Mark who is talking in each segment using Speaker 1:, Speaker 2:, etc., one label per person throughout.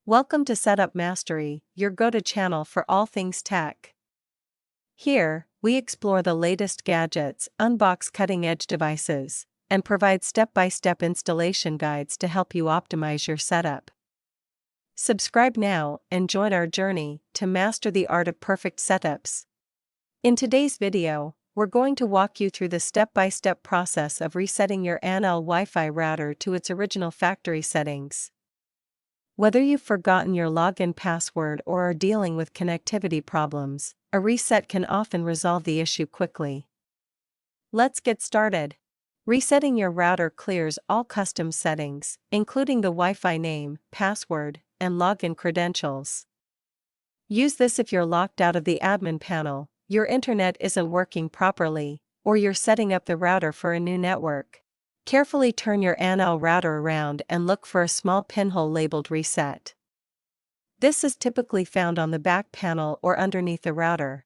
Speaker 1: Welcome to Setup Mastery, your go-to channel for all things tech. Here, we explore the latest gadgets, unbox cutting-edge devices, and provide step-by-step installation guides to help you optimize your setup. Subscribe now and join our journey to master the art of perfect setups. In today's video, we're going to walk you through the step-by-step process of resetting your Andowl Wi-Fi router to its original factory settings. Whether you've forgotten your login password or are dealing with connectivity problems, a reset can often resolve the issue quickly. Let's get started. Resetting your router clears all custom settings, including the Wi-Fi name, password, and login credentials. Use this if you're locked out of the admin panel, your internet isn't working properly, or you're setting up the router for a new network. Carefully turn your Andowl router around and look for a small pinhole labeled Reset. This is typically found on the back panel or underneath the router.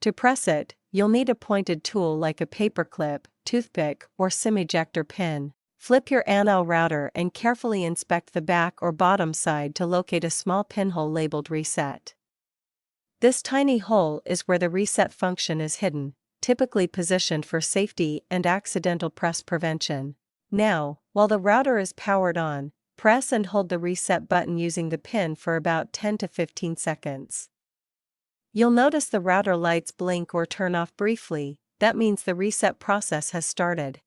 Speaker 1: To press it, you'll need a pointed tool like a paperclip, toothpick, or SIM ejector pin. Flip your Andowl router and carefully inspect the back or bottom side to locate a small pinhole labeled Reset. This tiny hole is where the reset function is hidden, typically positioned for safety and accidental press prevention. Now, while the router is powered on, press and hold the reset button using the pin for about 10 to 15 seconds. You'll notice the router lights blink or turn off briefly. That means the reset process has started.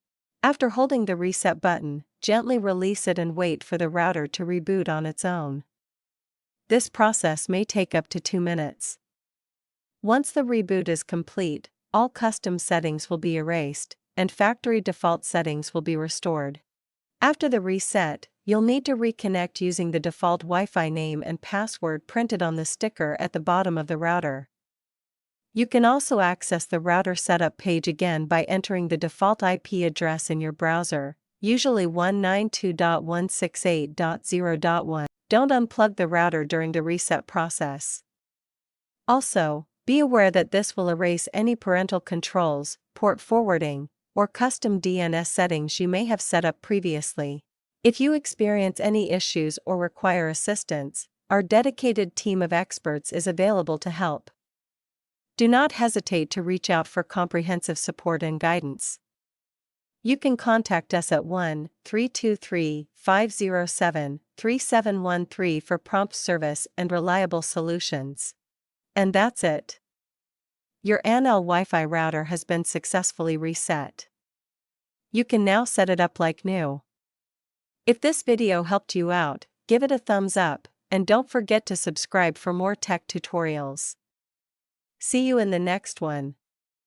Speaker 1: After holding the reset button, gently release it and wait for the router to reboot on its own. This process may take up to 2 minutes. Once the reboot is complete, all custom settings will be erased, and factory default settings will be restored. After the reset, you'll need to reconnect using the default Wi-Fi name and password printed on the sticker at the bottom of the router. You can also access the router setup page again by entering the default IP address in your browser, usually 192.168.0.1. Don't unplug the router during the reset process. Also, be aware that this will erase any parental controls, port forwarding, or custom DNS settings you may have set up previously. If you experience any issues or require assistance, our dedicated team of experts is available to help. Do not hesitate to reach out for comprehensive support and guidance. You can contact us at 1-323-507-3713 for prompt service and reliable solutions. And that's it. Your Andowl Wi-Fi router has been successfully reset. You can now set it up like new. If this video helped you out, give it a thumbs up, and don't forget to subscribe for more tech tutorials. See you in the next one.